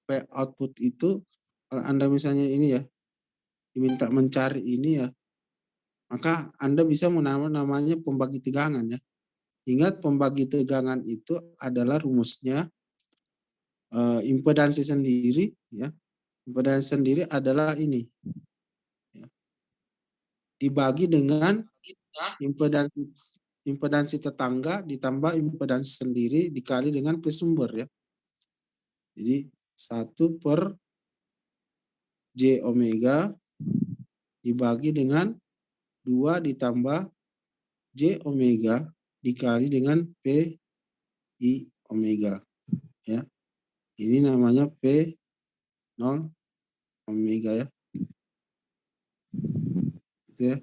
output itu, kalau Anda misalnya ini ya, diminta mencari ini ya, maka Anda bisa namanya pembagi tegangan ya. Ingat, pembagi tegangan itu adalah rumusnya impedansi sendiri ya. Impedansi sendiri adalah ini ya, dibagi dengan impedansi tetangga ditambah impedansi sendiri dikali dengan P sumber ya. Jadi 1 per J omega dibagi dengan 2 ditambah J omega dikali dengan P I omega ya. Ini namanya P0 omega ya. Gitu ya.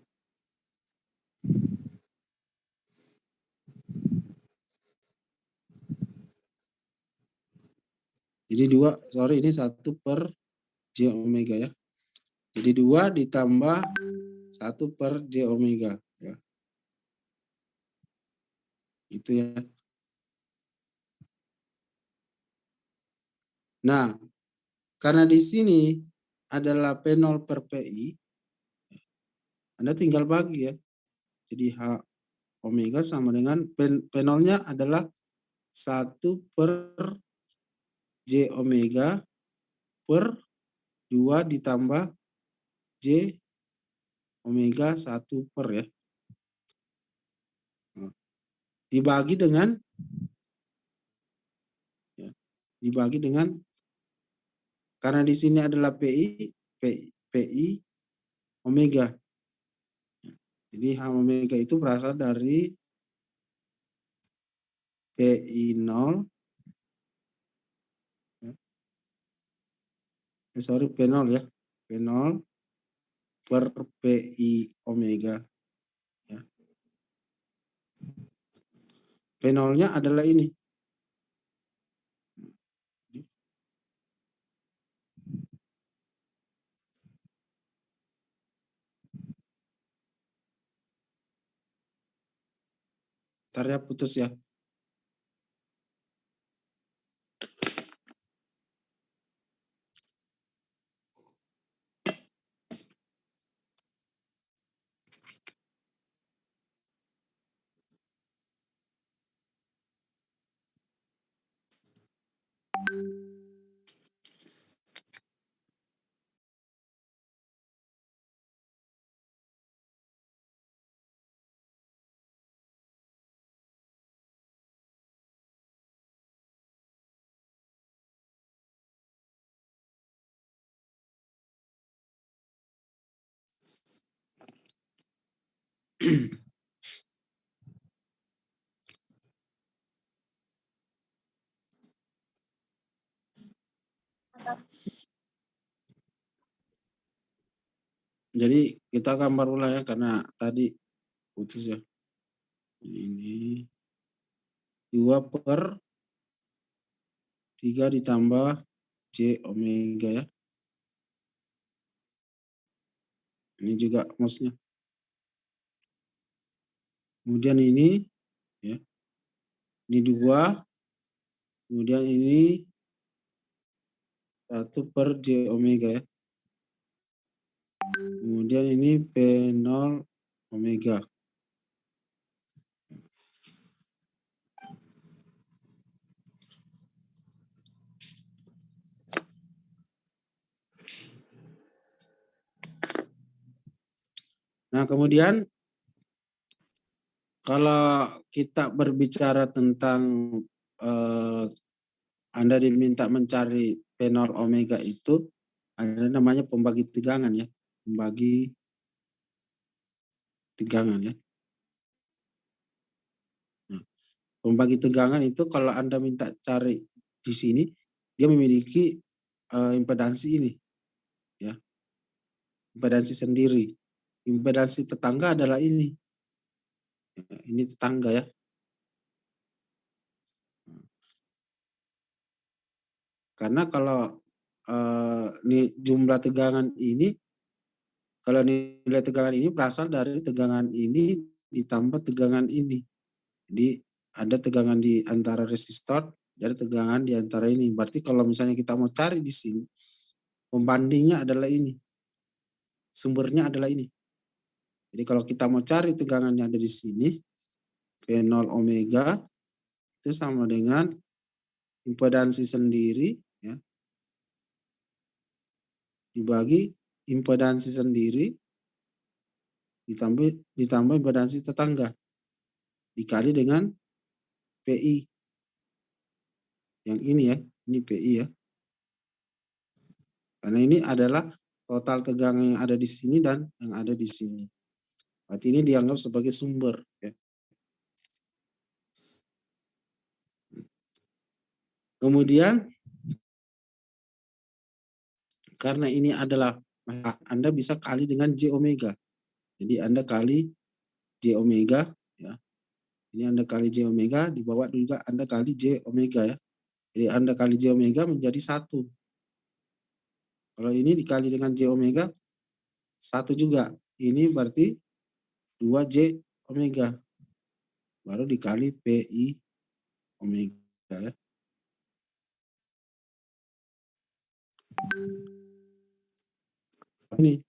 Jadi ini 1 per J omega ya. Jadi 2 ditambah 1 per J omega ya. Itu ya. Nah, karena di sini adalah P0 per PI, Anda tinggal bagi ya. Jadi H omega sama dengan P0-nya adalah 1 per J omega per 2 ditambah J omega 1 per ya. Dibagi dengan ya, dibagi dengan, karena di sini adalah PI omega. Jadi H omega itu berasal dari PI0 P0 ya. P0 per PI omega ya. P0-nya adalah ini. Ntar ya, putus ya. Jadi kita gambar ulang ya, karena tadi putus ya. Ini 2 per 3 ditambah J omega ya. Ini juga maksudnya. Kemudian ini ya. Ini 2. Kemudian ini 1 per J omega ya. Kemudian ini P0 omega. Nah, kemudian kalau kita berbicara tentang Anda diminta mencari P0 omega itu ada namanya pembagi tegangan ya. Pembagi tegangan ya. Nah, pembagi tegangan itu kalau Anda minta cari di sini, dia memiliki impedansi ini ya. Impedansi sendiri. Impedansi tetangga adalah ini. Ini tetangga ya. Karena kalau jumlah tegangan ini, kalau nilai tegangan ini berasal dari tegangan ini ditambah tegangan ini. Jadi ada tegangan di antara resistor dari tegangan di antara ini. Berarti kalau misalnya kita mau cari di sini, pembandingnya adalah ini. Sumbernya adalah ini. Jadi kalau kita mau cari tegangan yang ada di sini, P0 omega itu sama dengan impedansi sendiri ya, dibagi impedansi sendiri ditambah impedansi tetangga dikali dengan PI. Yang ini ya, ini PI ya. Karena ini adalah total tegangan yang ada di sini dan yang ada di sini. Berarti ini dianggap sebagai sumber ya. Kemudian karena ini adalah, Anda bisa kali dengan J omega. Jadi Anda kali J omega ya. Ini Anda kali J omega, di bawah juga Anda kali J omega ya. Jadi Anda kali J omega menjadi 1. Kalau ini dikali dengan J omega 1 juga. Ini berarti 2J omega. Baru dikali PI omega ya. Ini.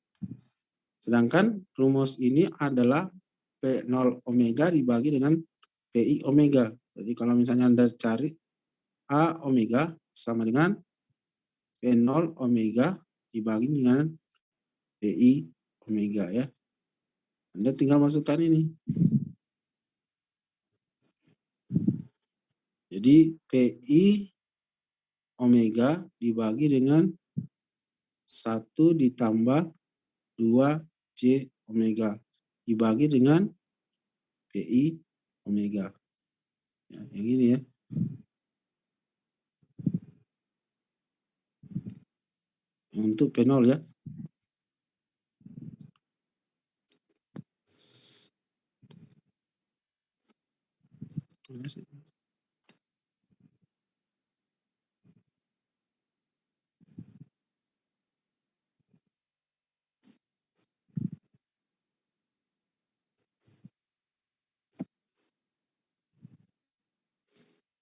Sedangkan rumus ini adalah P0 omega dibagi dengan PI omega. Jadi kalau misalnya Anda cari A omega sama dengan P0 omega dibagi dengan PI omega ya. Anda tinggal masukkan ini. Jadi PI omega dibagi dengan 1 ditambah 2J omega dibagi dengan PI omega. Ya, yang ini ya. Untuk P0 ya.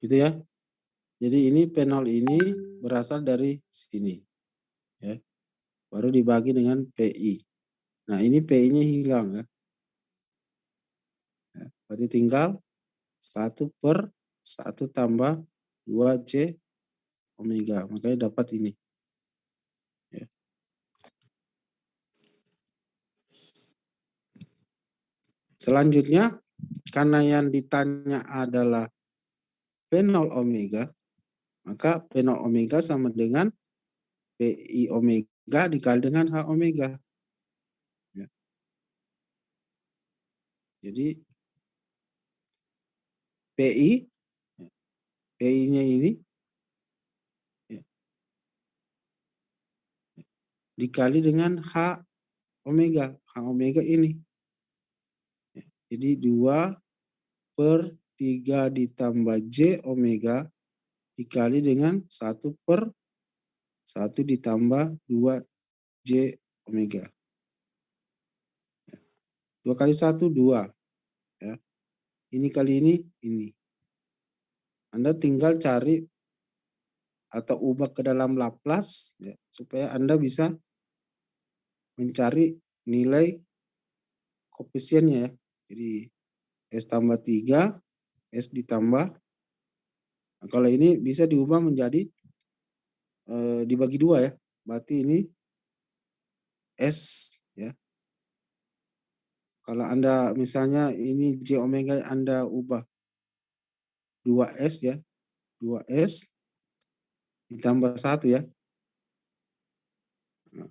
Gitu ya. Jadi ini P0 ini berasal dari sini. Ya. Baru dibagi dengan PI. Nah ini PI-nya hilang ya. Ya. Berarti tinggal 1 per 1 tambah 2J omega. Makanya dapat ini. Ya. Selanjutnya, karena yang ditanya adalah P0 omega, maka P0 omega sama dengan PI omega dikali dengan H omega. Ya. Jadi PI, PI-nya ini ya, dikali dengan H omega. H omega ini. Ya. Jadi 2 per 3 ditambah J omega dikali dengan 1 per 1 ditambah 2J omega. 2 kali 1, 2. Ya. Ini kali ini. Anda tinggal cari atau ubah ke dalam Laplace ya, supaya Anda bisa mencari nilai koefisiennya ya. Jadi S tambah 3, S ditambah. Nah, kalau ini bisa diubah menjadi dibagi 2 ya. Berarti ini S ya. Kalau Anda misalnya ini J omega Anda ubah 2S ya. 2S ditambah 1 ya. Nah,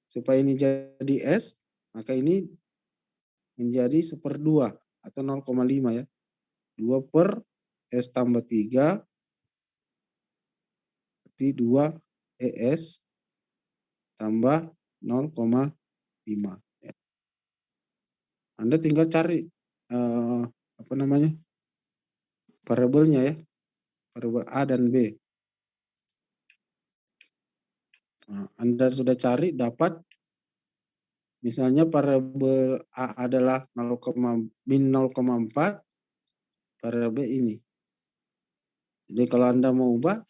supaya ini jadi S, maka ini menjadi 1/2 atau 0,5 ya. 2 per S tambah 3 berarti 2 ES tambah 0,5 ya. Anda tinggal cari apa namanya? Variabelnya ya. Variabel A dan B. Nah, Anda sudah cari dapat misalnya variabel A adalah min 0,4, variabel ini. Jadi kalau Anda mau ubah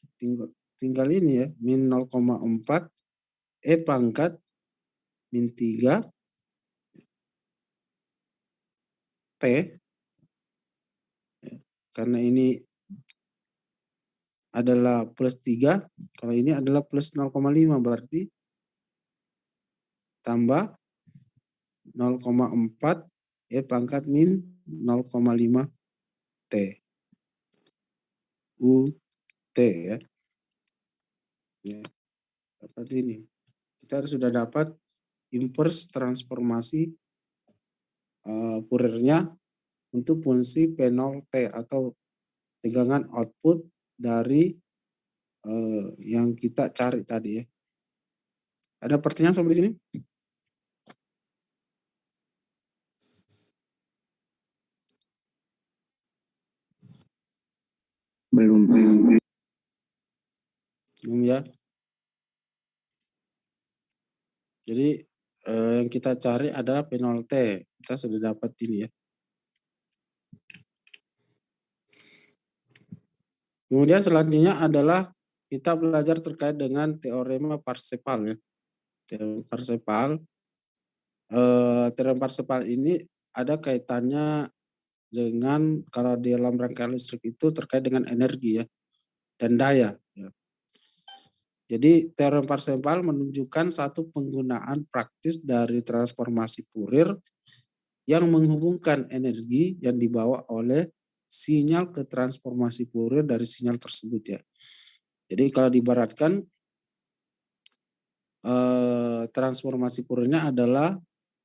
tinggal ini ya, min 0,4 E pangkat min 3 T, karena ini adalah plus 3, kalau ini adalah plus 0,5 berarti tambah 0,4 E pangkat min 0,5 T. UT ya. Ya, dapat ini. Kita sudah dapat inverse transformasi Fouriernya untuk fungsi P0T atau tegangan output dari yang kita cari tadi ya. Ada pertanyaan sampai di sini? Belum. Belum ya. Jadi yang kita cari adalah P0T. Kita sudah dapat ini ya. Kemudian selanjutnya adalah kita belajar terkait dengan teorema Parseval ya. Teorema Parseval. Teorema Parseval ini ada kaitannya dengan kalau di dalam rangkaian listrik itu terkait dengan energi ya dan daya. Ya. Jadi teorema Parseval menunjukkan satu penggunaan praktis dari transformasi Fourier yang menghubungkan energi yang dibawa oleh sinyal ke transformasi Fourier dari sinyal tersebut ya. Jadi kalau diibaratkan transformasi Fouriernya adalah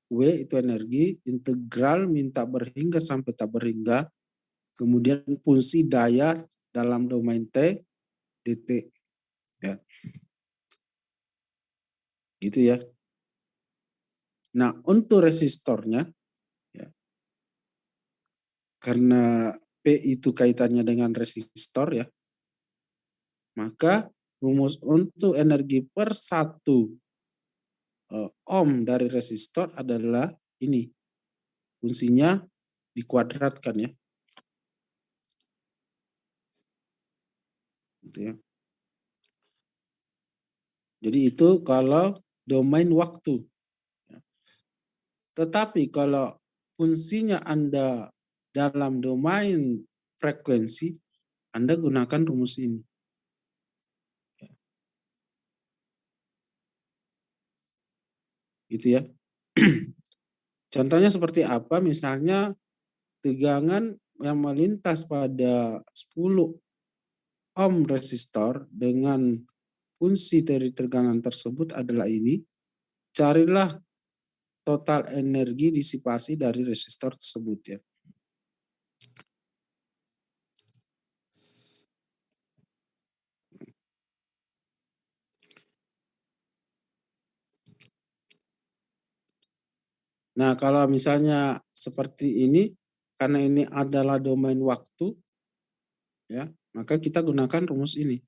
W itu energi, integral minta berhingga sampai tak berhingga, kemudian fungsi daya dalam domain T, dt. Ya. Gitu ya. Nah, untuk resistornya, ya, karena P itu kaitannya dengan resistor ya, maka rumus untuk energi per 1 ohm dari resistor adalah ini. Fungsinya dikuadratkan ya. Gitu ya. Jadi itu kalau domain waktu. Tetapi kalau fungsinya Anda dalam domain frekuensi, Anda gunakan rumus ini. Gitu ya. Contohnya seperti apa? Misalnya tegangan yang melintas pada 10 ohm resistor dengan fungsi dari tegangan tersebut adalah ini. Carilah total energi disipasi dari resistor tersebut ya. Nah, kalau misalnya seperti ini, karena ini adalah domain waktu, ya, maka kita gunakan rumus ini.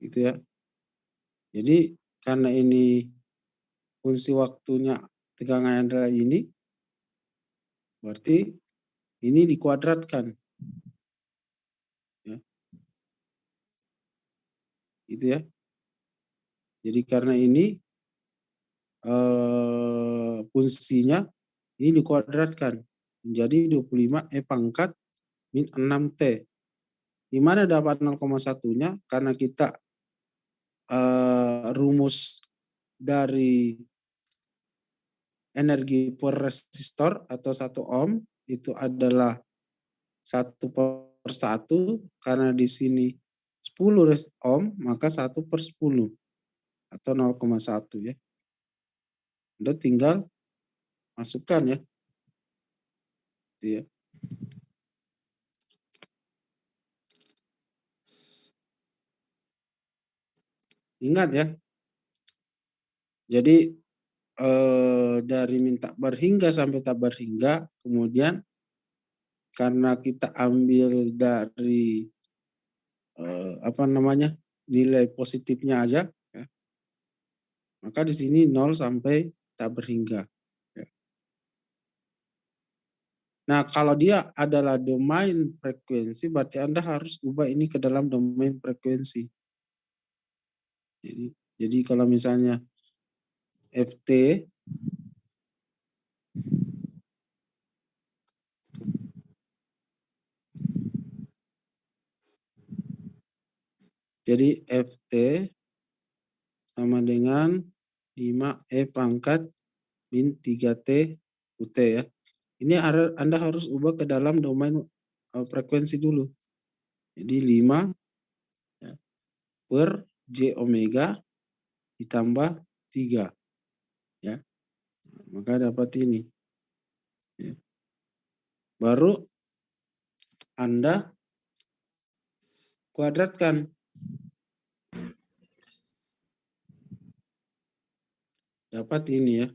Gitu ya. Jadi karena ini fungsi waktunya tegangan adalah ini, berarti ini dikuadratkan. Ya. Gitu ya. Jadi karena ini fungsinya ini dikuadratkan menjadi 25 E pangkat min 6T. Di mana dapat 0,1-nya? Karena kita rumus dari energi per resistor atau 1 ohm itu adalah 1/1, karena di sini 10 ohm maka 1/10 atau 0,1 ya. Anda tinggal masukkan ya. Gitu ya. Ingat ya. Jadi dari minta berhingga sampai tak berhingga, kemudian karena kita ambil dari nilai positifnya aja, ya, maka di sini 0 sampai tak berhingga. Ya. Nah, kalau dia adalah domain frekuensi, berarti Anda harus ubah ini ke dalam domain frekuensi. Jadi kalau misalnya FT jadi FT sama dengan 5E pangkat min 3T UT ya. Ini Anda harus ubah ke dalam domain frekuensi dulu. Jadi 5 ya, per J omega ditambah 3 ya. Maka dapat ini. Ya. Baru Anda kuadratkan. Dapat ini ya.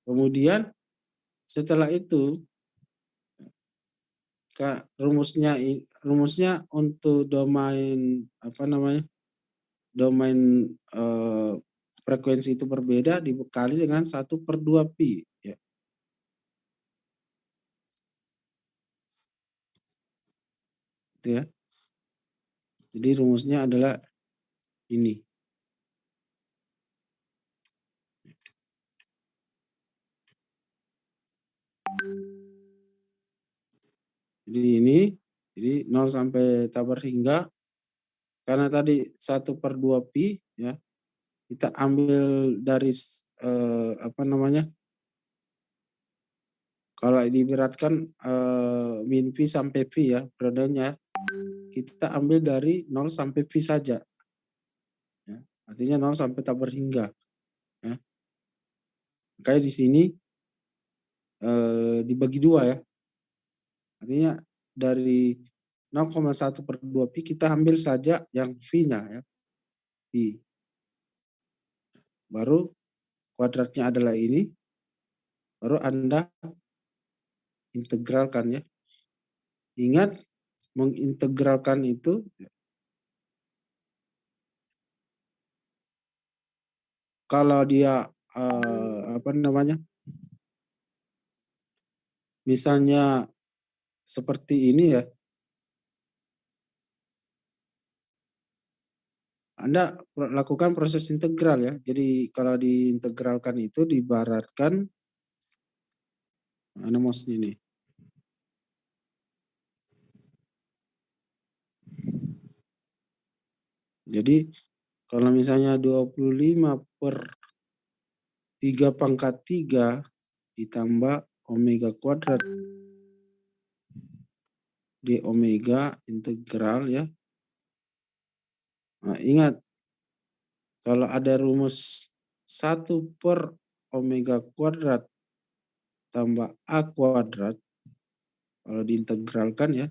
Kemudian setelah itu rumusnya untuk domain apa namanya? Domain frekuensi itu berbeda dibekali dengan 1/2 pi ya. Itu ya. Jadi rumusnya adalah ini. Jadi ini, jadi 0 sampai tabar hingga, karena tadi 1/2 pi ya, kita ambil dari apa namanya, kalau diberatkan min pi sampai pi ya periodenya, kita ambil dari 0 sampai pi saja. Ya. Artinya 0 sampai tabar hingga. Ya. Kayak di sini dibagi 2 ya. Artinya dari 0,1/2 pi kita ambil saja yang V-nya ya. Pi. Baru kuadratnya adalah ini. Baru Anda integralkan ya. Ingat mengintegralkan itu kalau dia apa namanya? Misalnya seperti ini ya. Anda lakukan proses integral ya. Jadi kalau diintegralkan itu diibaratkan mana mouse ini. Jadi kalau misalnya 25/3 ditambah omega kuadrat d omega integral ya. Nah, ingat kalau ada rumus 1/omega kuadrat tambah A kuadrat, kalau diintegralkan ya,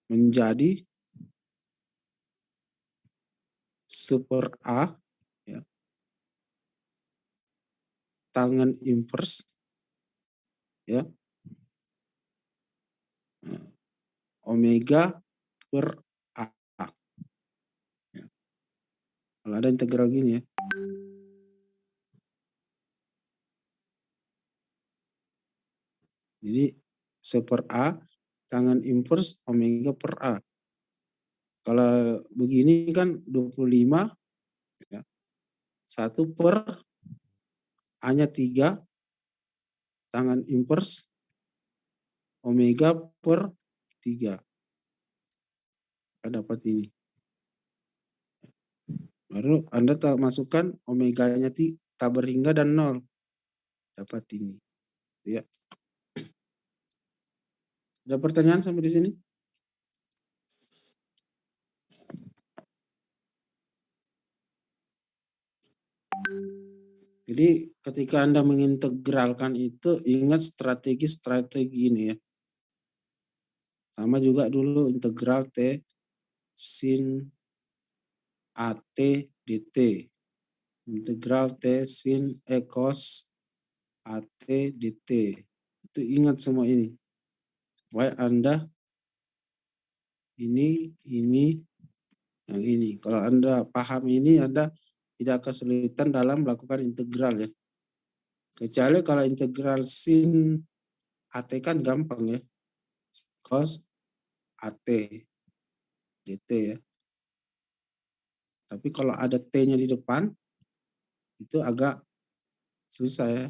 menjadi 1/A ya, tangen inverse ya, omega per A. Ya. Kalau ada integral gini ya. Jadi 1/A tangen inverse omega per A. Kalau begini kan 25 ya, 1/, A-nya 3 tangen inverse omega per 3. Dapat ini. Baru Anda masukkan omeganya tabar hingga dan 0. Dapat ini. Ya. Ada pertanyaan sampai di sini? Jadi ketika Anda mengintegralkan itu ingat strategi ini ya. Sama juga dulu integral T sin AT dt. Integral T sin E cos AT dt. Itu ingat semua ini. Supaya Anda ini, yang ini. Kalau Anda paham ini, Anda tidak kesulitan dalam melakukan integral ya. Kecuali kalau integral sin AT kan gampang ya. Cos AT dt ya. Tapi kalau ada T-nya di depan, itu agak susah ya.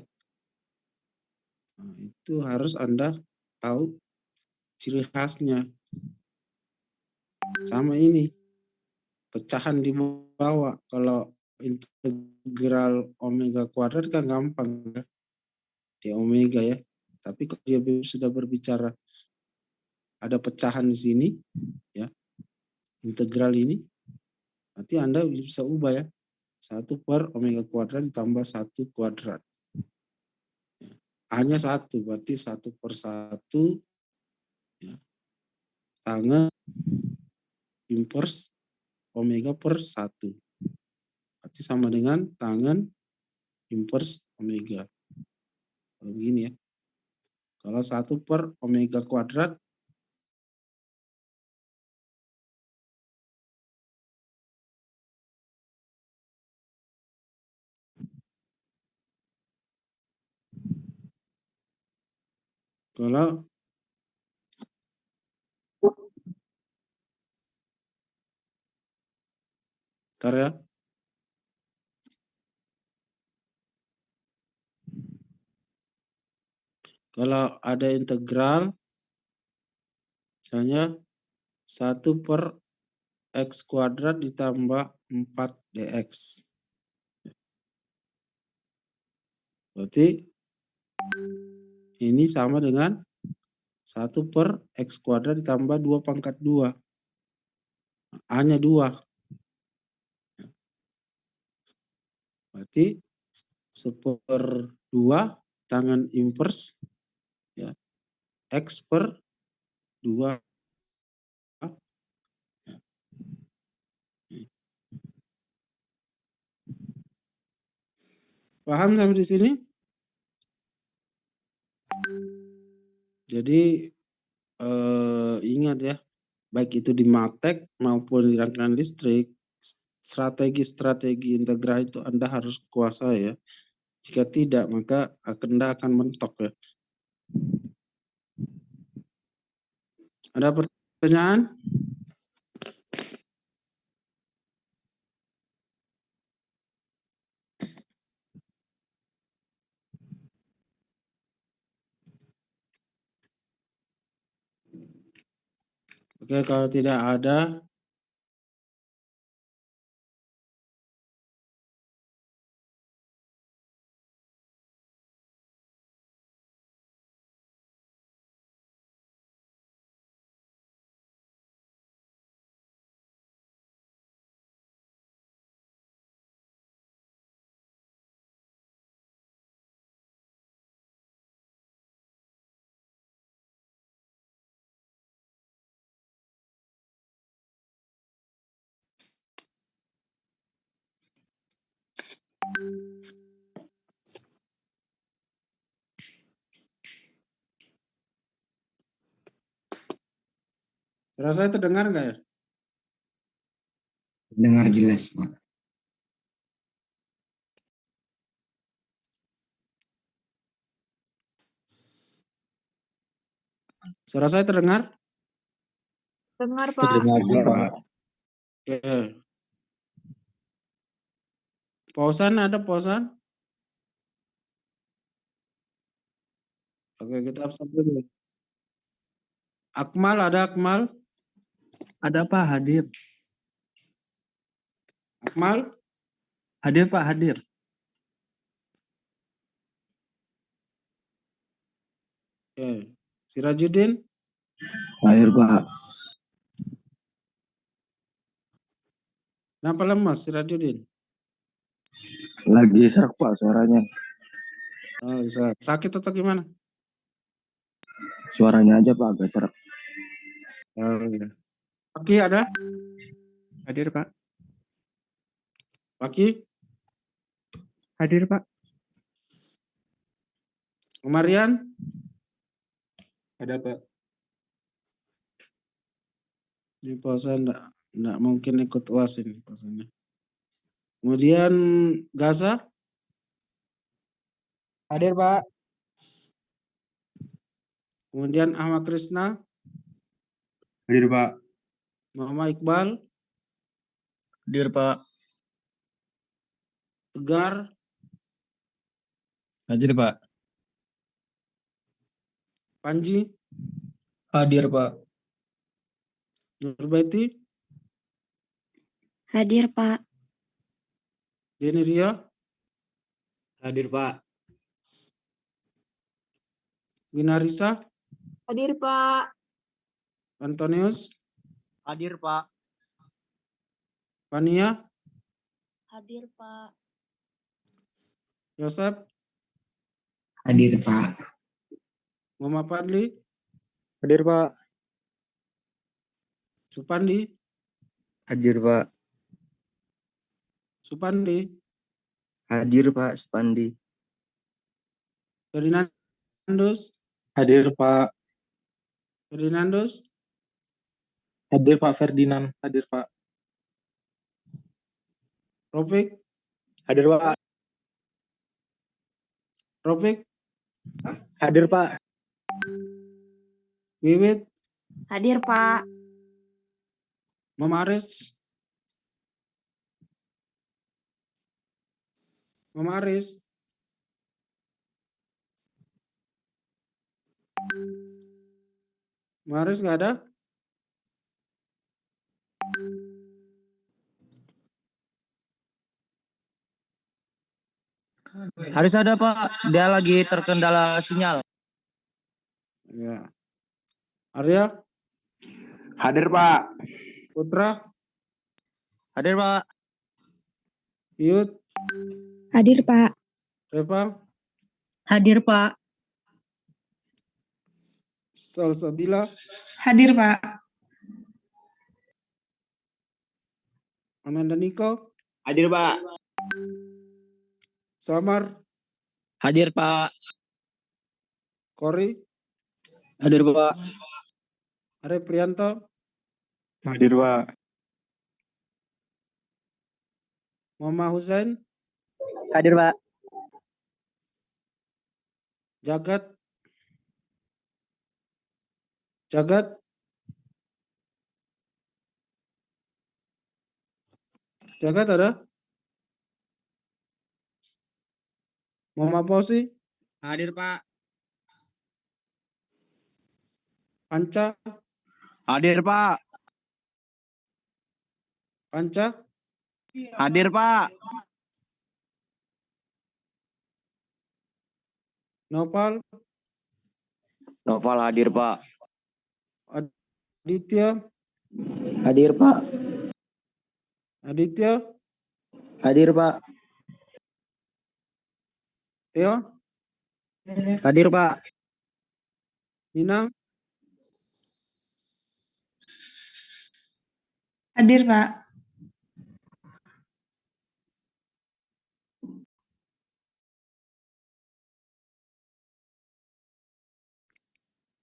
Nah, itu harus Anda tahu ciri khasnya. Sama ini, pecahan di bawah. Kalau integral omega kuadrat kan gampang ya. Di omega ya. Tapi kalau dia sudah berbicara ada pecahan di sini, ya, integral ini, nanti Anda bisa ubah ya. 1 per omega kuadrat ditambah 1 kuadrat. Ya. Hanya 1, berarti 1 per 1 ya, tangan inverse omega per 1. Berarti sama dengan tangan inverse omega. Kalau begini ya. Kalau 1 per omega kuadrat, kalau ntar ya, kalau ada integral, misalnya 1 per x kuadrat ditambah 4 dx. Berarti ini sama dengan 1 per x kuadrat ditambah 2 pangkat 2. A-nya 2. Berarti 1/2 tangan inverse ya, x per 2. Ya. Paham sampai di sini? Jadi ingat ya, baik itu di matek maupun di rangkaian listrik, strategi-strategi integral itu Anda harus kuasai ya. Jika tidak, maka Anda akan mentok ya. Ada pertanyaan? Oke, kalau tidak ada, suara saya terdengar nggak ya? Dengar jelas, Pak. Suara saya terdengar? Dengar, Pak. Terdengar, Pak. Oke. Pausan ada pausan? Oke, kita absen dulu. Akmal, ada Akmal? Ada Pak, hadir. Akmal? Hadir Pak, hadir. Oke. Sirajudin? Hadir, Pak. Kenapa lemas Sirajudin? Lagi serak, Pak, suaranya. Oh, sakit atau gimana? Suaranya aja, Pak, agak serak. Oh, iya. Paki ada? Hadir, Pak. Paki? Hadir, Pak. Marian? Ada, Pak. Ini pausan enggak mungkin ikut UAS ini pausannya. Kemudian Gaza. Hadir, Pak. Kemudian Ahmad Krisna. Hadir, Pak. Muhammad Iqbal. Hadir, Pak. Tegar. Hadir, Pak. Panji. Hadir, Pak. Nurbaiti. Hadir, Pak. Denny Rio. Hadir, Pak. Winarisa. Hadir, Pak. Antonius. Hadir, Pak. Fania. Hadir, Pak. Yosep. Hadir, Pak. Muhammad Fadli. Hadir, Pak. Supandi. Hadir, Pak. Supandi. Hadir, Pak. Supandi. Ferdinandus. Hadir, Pak. Ferdinandus. Hadir, Pak Ferdinand. Hadir, Pak. Rofik. Hadir, Pak. Rofik. Hadir, Pak. Wiwit. Hadir, Pak. Mama Aris. Mama Aris. Mama Aris nggak ada? Harus ada, Pak. Dia lagi terkendala sinyal. Ya. Arya. Hadir, Pak. Putra. Hadir, Pak. Yud. Hadir, Pak. Reva. Hadir, Pak. Salsabila. Hadir, Pak. Amanda Niko. Hadir, Pak. Samar. Hadir, Pak. Kori. Hadir, Pak. Arif Prianto. Hadir, Pak. Muhammad Hussein. Hadir, Pak. Jagat. Jagat. Jagat ada? Muhammad Fauzi. Hadir, Pak. Panca. Hadir, Pak. Panca. Hadir, Pak. Nopal. Noval hadir, Pak. Aditya. Hadir, Pak. Aditya. Hadir, Pak. Teo. Hadir, Pak. Minang. Hadir, Pak.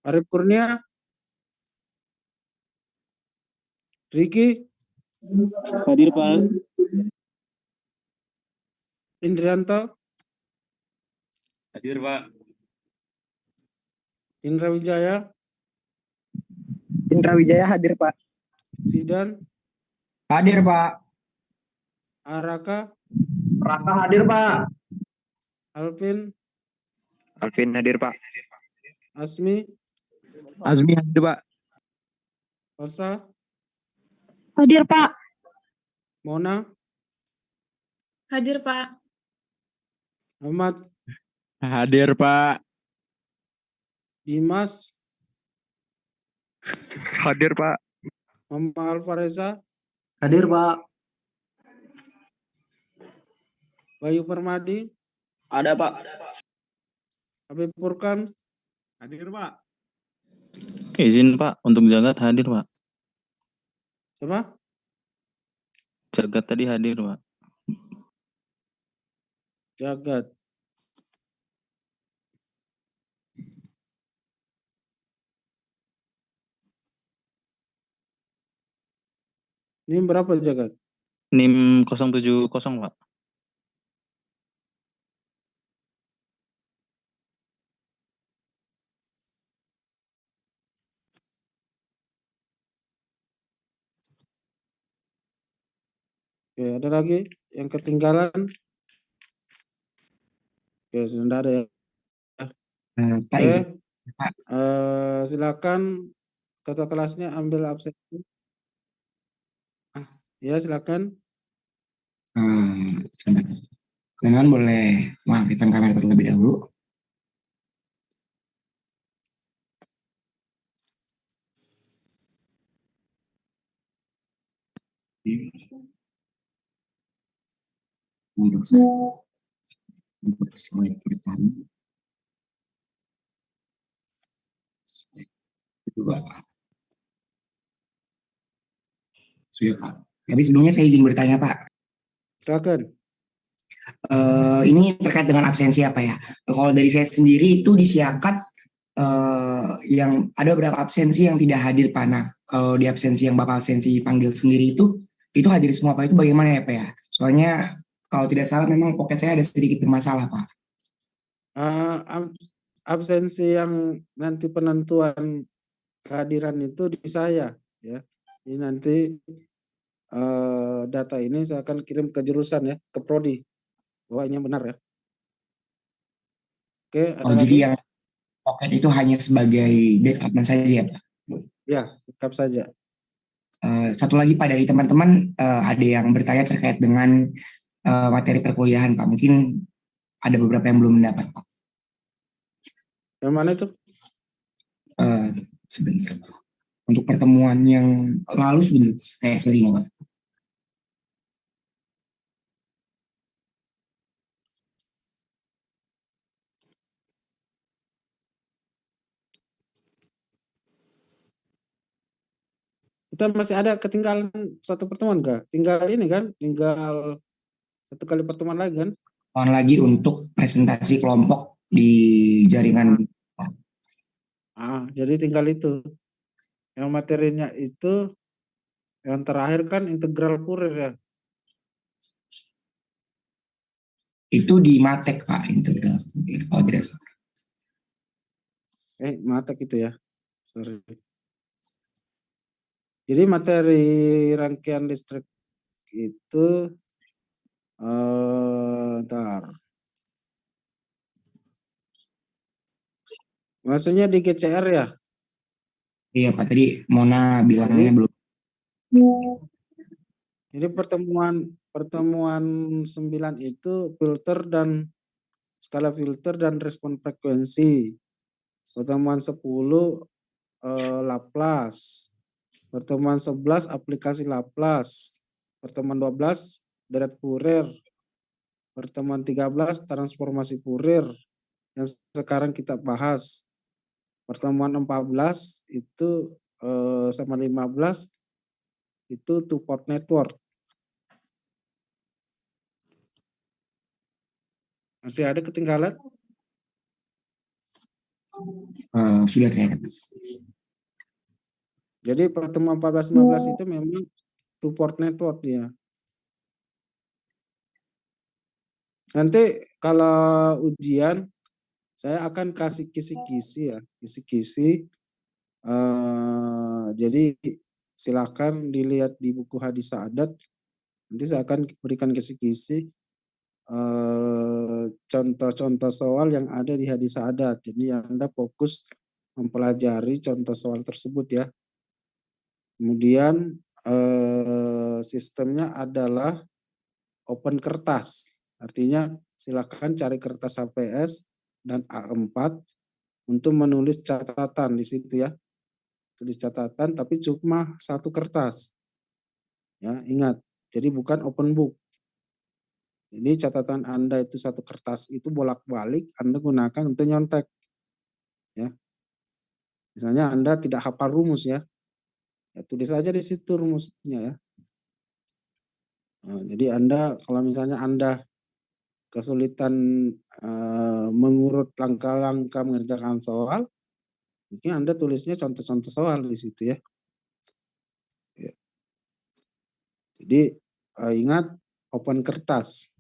Arif Kurnia. Riki. Hadir, Pak. Indrianto. Hadir, Pak. Indra Wijaya. Indra Wijaya hadir, Pak. Sidan. Hadir, Pak. Araka. Raka hadir, Pak. Alvin. Alvin hadir, Pak. Asmi. Azmi hadir, Pak. Osa. Hadir, Pak. Mona. Hadir, Pak. Ahmad. Hadir, Pak. Dimas. Hadir, Pak. Muhammad Alfareza. Hadir, Pak. Bayu Permadi. Ada, Pak. Habib Furkan. Hadir, Pak. Izin Pak, untuk Jagat hadir Pak. Siapa? Jagat tadi hadir Pak. Jagat. Ini berapa Jagat? NIM 070, Pak. Oke, ada lagi yang ketinggalan? Oke, sudah ada ya. Pak Oke, izin, Pak. silakan ketua kelasnya ambil absensi. Ya, silakan. Sebentar. Kalian boleh mengaktifkan kamera terlebih dahulu. Untuk semua yang pertama, kedua, sudah Pak. Tapi sebelumnya saya izin bertanya Pak. Silakan. Ini terkait dengan absensi apa ya? Kalau dari saya sendiri itu di Siakat yang ada beberapa absensi yang tidak hadir Pak. Nah, kalau di absensi yang Bapak absensi panggil sendiri itu hadir semua Pak. Itu bagaimana ya Pak ya? Soalnya kalau tidak salah memang pocket saya ada sedikit bermasalah Pak. Absensi yang nanti penentuan kehadiran itu di saya ya. Ini nanti data ini saya akan kirim ke jurusan ya, ke prodi. Bahwa ini benar ya. Oke, ada Jadi lagi? yang pocket itu hanya sebagai backup saja ya Pak? Ya, tetap saja. Satu lagi Pak, dari teman-teman ada yang bertanya terkait dengan materi perkuliahan Pak. Mungkin ada beberapa yang belum mendapat Pak. Yang mana itu? Sebentar Pak. Untuk pertemuan yang lalu sebentar saya sering Pak. Kita masih ada ketinggalan satu pertemuan kah? Tinggal ini kan? Tinggal satu kali pertemuan lagi kan? Mohon lagi untuk presentasi kelompok di jaringan. Jadi tinggal itu. Yang materinya itu yang terakhir kan integral Fourier ya. Itu di Matek Pak, integral kalau tidak salah. Matek itu ya. Sorry. Jadi materi rangkaian listrik itu ntar. Maksudnya di GCR ya? Iya Pak, tadi Mona bilangnya belum. Jadi pertemuan 9 itu filter dan skala filter dan respon frekuensi. Pertemuan 10 Laplace. Pertemuan 11 aplikasi Laplace. Pertemuan 12 deret Fourier. Pertemuan 13 transformasi Fourier yang sekarang kita bahas. Pertemuan 14 itu sama 15 itu two-port network. Masih ada ketinggalan? Sudah ternyata. Jadi pertemuan 14-15 itu memang two-port network ya. Nanti kalau ujian saya akan kasih kisi-kisi ya, kisi-kisi. Jadi silakan dilihat di buku hadis sa'adat. Nanti saya akan berikan kisi-kisi contoh-contoh soal yang ada di hadis sa'adat. Jadi Anda fokus mempelajari contoh soal tersebut ya. Kemudian sistemnya adalah open kertas. Artinya silakan cari kertas HPS dan A4 untuk menulis catatan di situ ya. Tulis catatan tapi cuma satu kertas. Ya, ingat. Jadi bukan open book. Ini catatan Anda itu satu kertas itu bolak-balik Anda gunakan untuk nyontek. Ya. Misalnya Anda tidak hafal rumus ya. Ya tulis aja di situ rumusnya ya. Nah, jadi Anda kalau misalnya Anda kesulitan mengurut langkah-langkah mengerjakan soal, mungkin Anda tulisnya contoh-contoh soal di situ ya. Ya. Jadi ingat open kertas.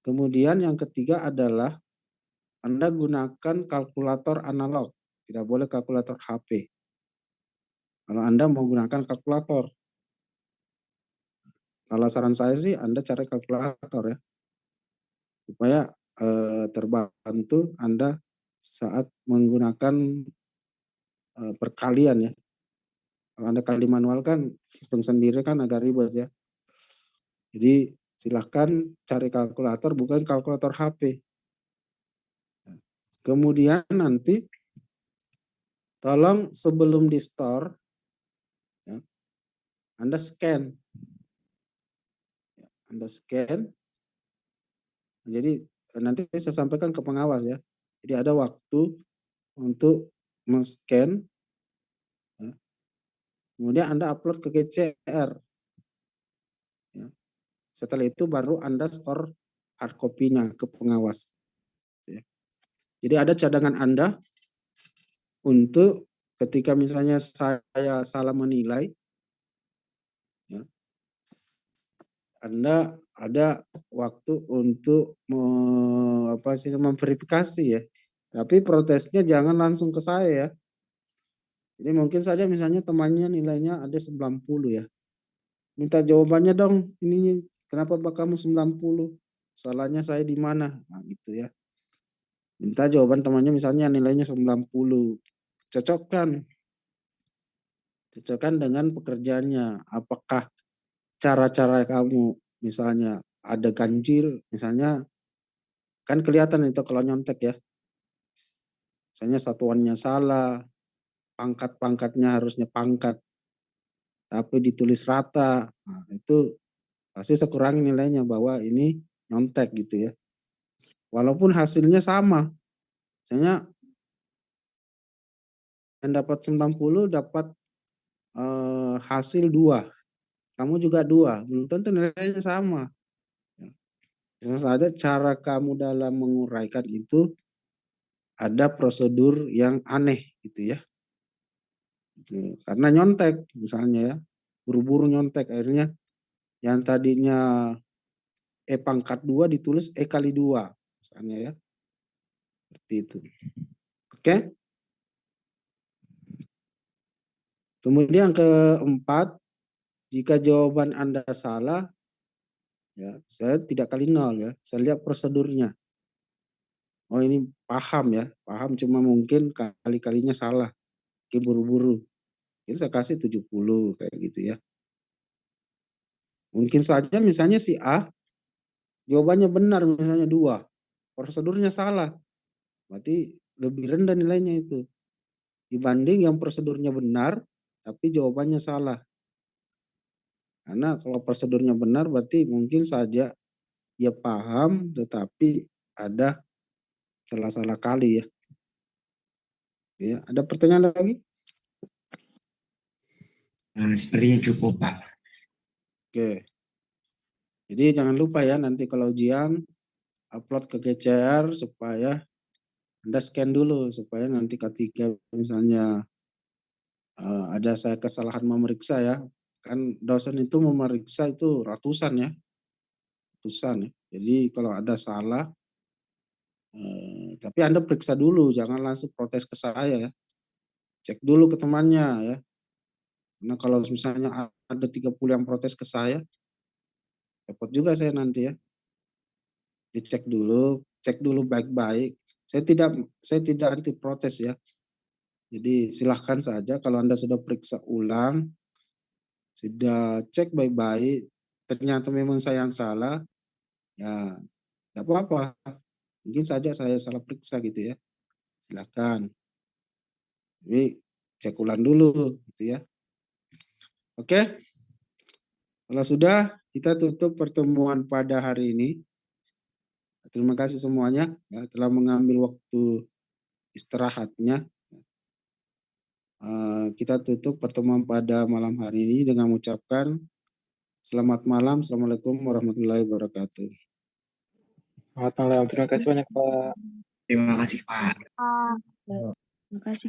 Kemudian yang ketiga adalah Anda gunakan kalkulator analog, tidak boleh kalkulator HP. Kalau Anda mau gunakan kalkulator, kalau saran saya sih Anda cari kalkulator ya, supaya terbantu Anda saat menggunakan perkalian ya. Kalau Anda kali manual kan hitung sendiri kan agak ribet ya. Jadi silahkan cari kalkulator, bukan kalkulator HP. Kemudian nanti tolong sebelum di store ya, Anda scan. Anda scan. Jadi nanti saya sampaikan ke pengawas ya. Jadi ada waktu untuk men-scan. Ya. Kemudian Anda upload ke GCR. Ya. Setelah itu baru Anda store hard copy-nya ke pengawas. Ya. Jadi ada cadangan Anda untuk ketika misalnya saya salah menilai, ya, Anda ada waktu untuk memverifikasi ya. Tapi protesnya jangan langsung ke saya ya. Jadi mungkin saja misalnya temannya nilainya ada 90 ya. Minta jawabannya dong, ini kenapa kamu 90? Salahnya saya di mana? Nah, gitu ya. Minta jawaban temannya misalnya nilainya 90. Cocokkan dengan pekerjaannya. Apakah cara-cara kamu misalnya ada ganjil, misalnya kan kelihatan itu kalau nyontek ya. Misalnya satuannya salah, pangkat-pangkatnya harusnya pangkat, tapi ditulis rata. Nah, itu pasti saya kurangi nilainya bahwa ini nyontek gitu ya. Walaupun hasilnya sama. Misalnya yang dapat 90 dapat hasil 2. Kamu juga 2, belum tentu nilainya sama. Bisa saja cara kamu dalam menguraikan itu ada prosedur yang aneh gitu ya. Gitu. Karena nyontek misalnya ya, buru-buru nyontek akhirnya yang tadinya E pangkat 2 ditulis E kali 2 misalnya ya. Seperti itu. Oke. Kemudian yang keempat, jika jawaban Anda salah, ya saya tidak kali 0 ya, saya lihat prosedurnya. Oh ini paham ya, paham cuma mungkin kali-kalinya salah, mungkin buru-buru. Jadi saya kasih 70 kayak gitu ya. Mungkin saja misalnya si A, jawabannya benar misalnya 2, prosedurnya salah, berarti lebih rendah nilainya itu. Dibanding yang prosedurnya benar, tapi jawabannya salah. Karena kalau prosedurnya benar berarti mungkin saja dia paham tetapi ada salah-salah kali ya. Ya, ada pertanyaan lagi? Nah, sepertinya cukup, Pak. Oke. Jadi jangan lupa ya nanti kalau ujian upload ke GCR supaya Anda scan dulu supaya nanti ketika misalnya ada saya kesalahan memeriksa ya. Kan dosen itu memeriksa itu ratusan ya. Ratusan ya. Jadi kalau ada salah tapi Anda periksa dulu, jangan langsung protes ke saya ya. Cek dulu ke temannya ya. Karena kalau misalnya ada 30 yang protes ke saya, repot juga saya nanti ya. Dicek dulu, cek dulu baik-baik. Saya tidak anti protes ya. Jadi silahkan saja kalau Anda sudah periksa ulang, sudah cek baik-baik, ternyata memang saya yang salah, ya tidak apa-apa. Mungkin saja saya salah periksa gitu ya. Silahkan. Tapi cek ulang dulu gitu ya. Oke. Kalau sudah, kita tutup pertemuan pada hari ini. Terima kasih semuanya ya, telah mengambil waktu istirahatnya. Kita tutup pertemuan pada malam hari ini dengan mengucapkan selamat malam. Assalamualaikum warahmatullahi wabarakatuh. Selamat malam. Terima kasih banyak, Pak. Terima kasih, Pak. Terima kasih.